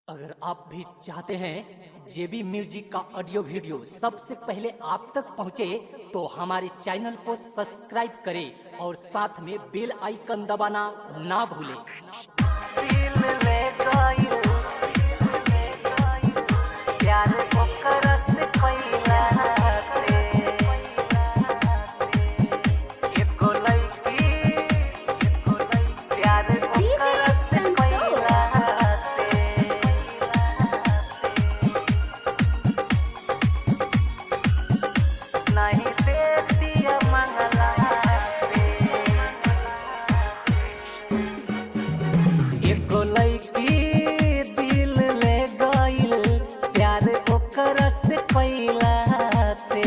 अगर आप भी चाहते हैं जेबी म्यूजिक का ऑडियो वीडियो सबसे पहले आप तक पहुंचे तो हमारे चैनल को सब्सक्राइब करें और साथ में बेल आइकन दबाना ना भूलें। नहीं देतिया मंगला से एगो लड़की दिल ले गइल प्यार ओकरा से कइला से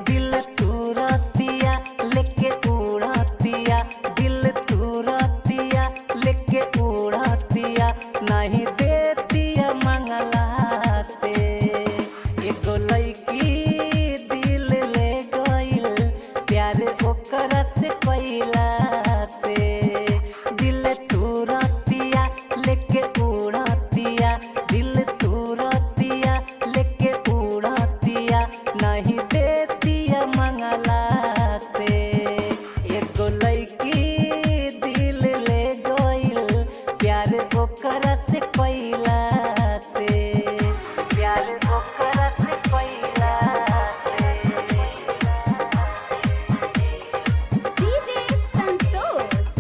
दिल तुरतिया लेके उड़तिया दिल तुरतिया लेके उड़तिया नहीं देतिया मंगला से एगो लड़की दिल ले गइल प्यार ओकरा से कइला से प्यार ओकरा से कइला से। डीजे संतोष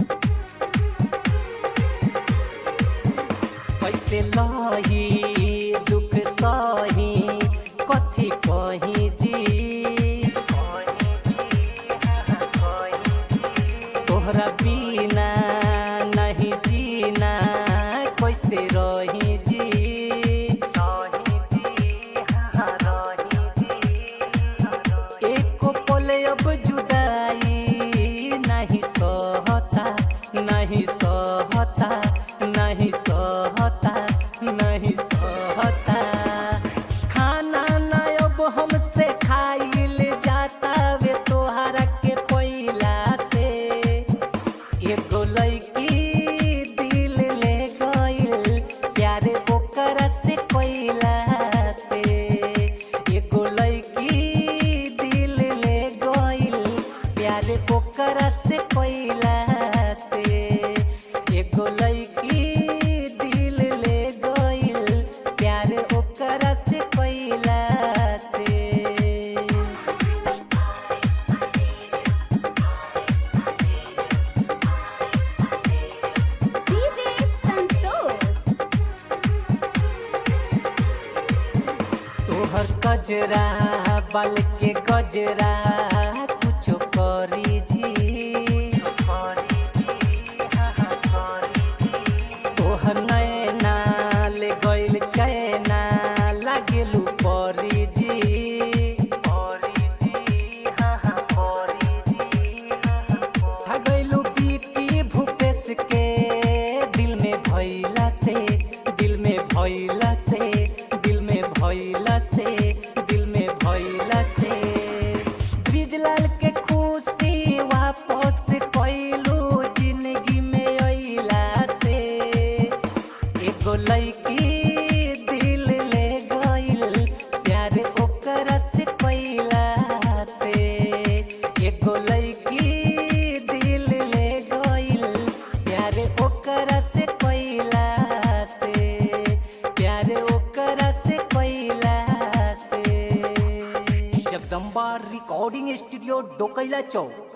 कैसे लही दुख सही कथी कही जी तोहरा बिना नहीं जीना कैसे रही जी एको पल अब जुदाई नहीं सहता नहीं सहता नहीं सहता नहीं सहता खाना ना अब हमसे खाइल जाता वे तोहरा के पहिला से एगो लड़की दिल ले गइल प्यार ओकरा से कइला से एगो लड़की दिल ले गइल प्यार ओकरा से कइला से एगो लड़की दिल ले गइल प्यार ओकरा से कइला से। डीजे संतोष तोहर कजरा बाल के गजरा कुछो करी जी तोहर नैना ले गइल चैना लागेलू परी जी गइलू बीती भूपेश के दिल में भइला से दिल में भइला से दिल में भइला से दिल में भइला से ब्रिजलाल के खुशी वापस कइलू जिंदगी में अइला से एगो लड़की दिल ले गइल प्यार ओकरा से कइला से एगो लड़की दिल ले गइल प्यार ओकरा से कइला से प्यार ओकरा से कइला से। जगदम्बा रिकॉर्डिंग स्टूडियो डोकैला चौक।